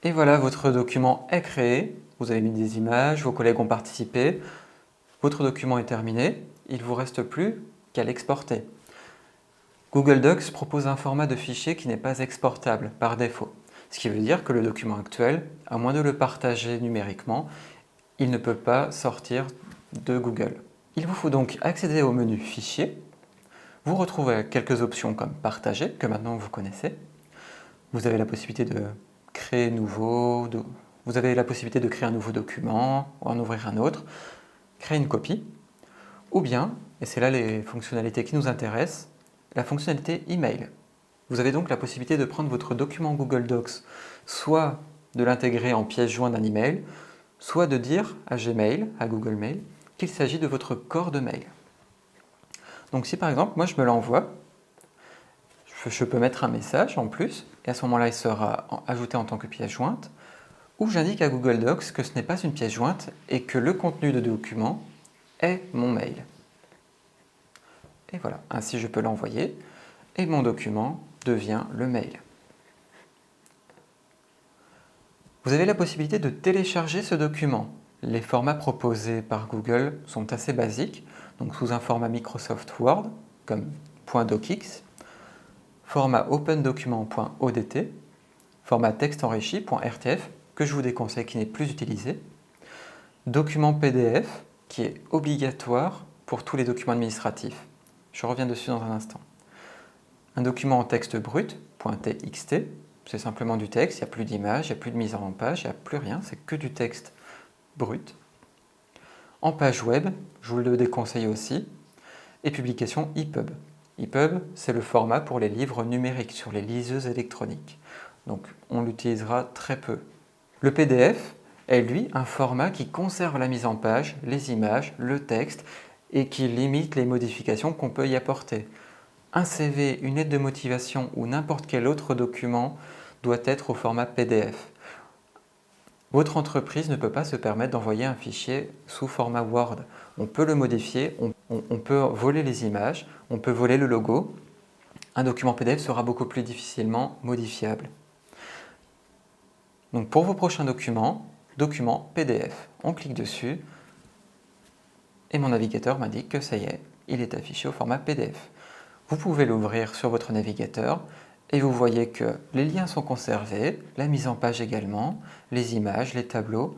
Et voilà, votre document est créé. Vous avez mis des images, vos collègues ont participé. Votre document est terminé. Il ne vous reste plus qu'à l'exporter. Google Docs propose un format de fichier qui n'est pas exportable par défaut. Ce qui veut dire que le document actuel, à moins de le partager numériquement, il ne peut pas sortir de Google. Il vous faut donc accéder au menu Fichier. Vous retrouvez quelques options comme Partager, que maintenant vous connaissez. Vous avez la possibilité de créer vous avez la possibilité de créer un nouveau document, ou en ouvrir un autre, créer une copie, ou bien, et c'est là les fonctionnalités qui nous intéressent, la fonctionnalité Email. Vous avez donc la possibilité de prendre votre document Google Docs, soit de l'intégrer en pièce jointe d'un email, soit de dire à Gmail, à Google Mail, qu'il s'agit de votre corps de mail. Donc si par exemple, moi je me l'envoie, je peux mettre un message en plus, et à ce moment-là il sera ajouté en tant que pièce jointe, ou j'indique à Google Docs que ce n'est pas une pièce jointe et que le contenu de document est mon mail. Et voilà, ainsi je peux l'envoyer, et mon document devient le mail. Vous avez la possibilité de télécharger ce document. Les formats proposés par Google sont assez basiques, donc sous un format Microsoft Word, comme .docx, format opendocument.odt, format texte enrichi.rtf, que je vous déconseille, qui n'est plus utilisé, document PDF, qui est obligatoire pour tous les documents administratifs. Je reviens dessus dans un instant. Un document en texte brut, .txt, c'est simplement du texte, il n'y a plus d'image, il n'y a plus de mise en page, il n'y a plus rien, c'est que du texte brut. En page web, je vous le déconseille aussi, et publication EPUB. EPUB, c'est le format pour les livres numériques sur les liseuses électroniques. Donc on l'utilisera très peu. Le PDF est lui un format qui conserve la mise en page, les images, le texte et qui limite les modifications qu'on peut y apporter. Un CV, une lettre de motivation ou n'importe quel autre document doit être au format PDF. Votre entreprise ne peut pas se permettre d'envoyer un fichier sous format Word. On peut le modifier, on peut voler les images, on peut voler le logo. Un document PDF sera beaucoup plus difficilement modifiable. Donc pour vos prochains documents, document PDF. On clique dessus et mon navigateur m'indique que ça y est, il est affiché au format PDF. Vous pouvez l'ouvrir sur votre navigateur et vous voyez que les liens sont conservés, la mise en page également, les images, les tableaux,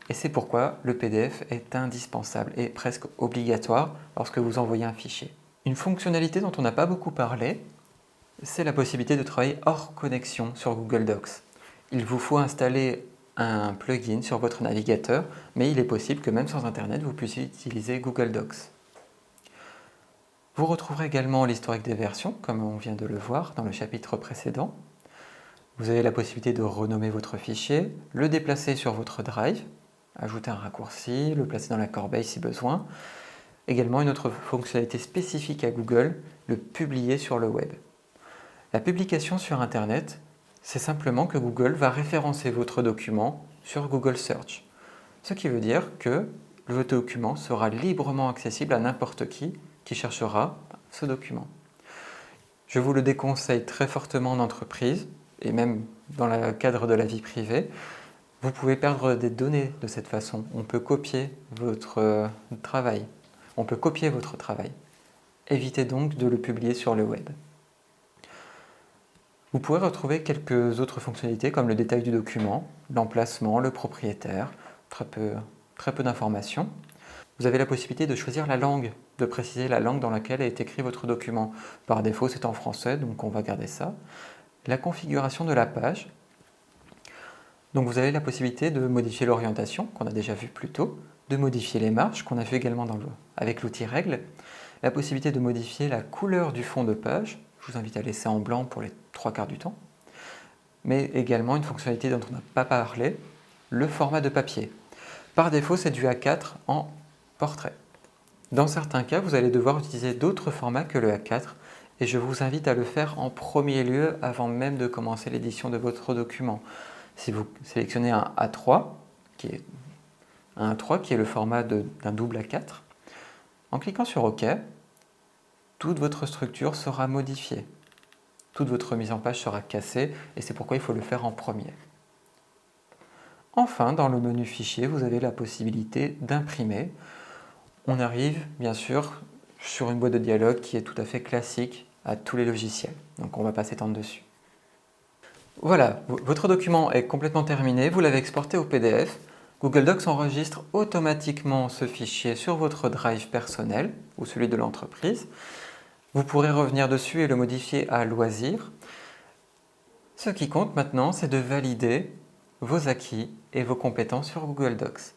et c'est pourquoi le PDF est indispensable et presque obligatoire lorsque vous envoyez un fichier. Une fonctionnalité dont on n'a pas beaucoup parlé, c'est la possibilité de travailler hors connexion sur Google Docs. Il vous faut installer un plugin sur votre navigateur, mais il est possible que même sans Internet, vous puissiez utiliser Google Docs. Vous retrouverez également l'historique des versions, comme on vient de le voir dans le chapitre précédent. Vous avez la possibilité de renommer votre fichier, le déplacer sur votre Drive, ajouter un raccourci, le placer dans la corbeille si besoin. Également une autre fonctionnalité spécifique à Google, le publier sur le web. La publication sur Internet, c'est simplement que Google va référencer votre document sur Google Search. Ce qui veut dire que le document sera librement accessible à n'importe qui cherchera ce document. Je vous le déconseille très fortement en entreprise et même dans le cadre de la vie privée. Vous pouvez perdre des données de cette façon. On peut copier votre travail. On peut copier votre travail. Évitez donc de le publier sur le web. Vous pourrez retrouver quelques autres fonctionnalités comme le détail du document, l'emplacement, le propriétaire, très peu d'informations. Vous avez la possibilité de choisir la langue, de préciser la langue dans laquelle est écrit votre document. Par défaut, c'est en français, donc on va garder ça. La configuration de la page. Donc vous avez la possibilité de modifier l'orientation, qu'on a déjà vu plus tôt, de modifier les marges, qu'on a vu également avec l'outil Règles, la possibilité de modifier la couleur du fond de page. Je vous invite à laisser en blanc pour les 3/4 du temps. Mais également une fonctionnalité dont on n'a pas parlé, le format de papier. Par défaut, c'est du A4 en portrait. Dans certains cas, vous allez devoir utiliser d'autres formats que le A4 et je vous invite à le faire en premier lieu avant même de commencer l'édition de votre document. Si vous sélectionnez un A3, qui est le format d'un double A4, en cliquant sur OK, toute votre structure sera modifiée. Toute votre mise en page sera cassée et c'est pourquoi il faut le faire en premier. Enfin, dans le menu Fichier, vous avez la possibilité d'imprimer. On arrive bien sûr sur une boîte de dialogue qui est tout à fait classique à tous les logiciels, donc on ne va pas s'étendre dessus. Voilà, votre document est complètement terminé, vous l'avez exporté au PDF. Google Docs enregistre automatiquement ce fichier sur votre drive personnel ou celui de l'entreprise. Vous pourrez revenir dessus et le modifier à loisir. Ce qui compte maintenant, c'est de valider vos acquis et vos compétences sur Google Docs.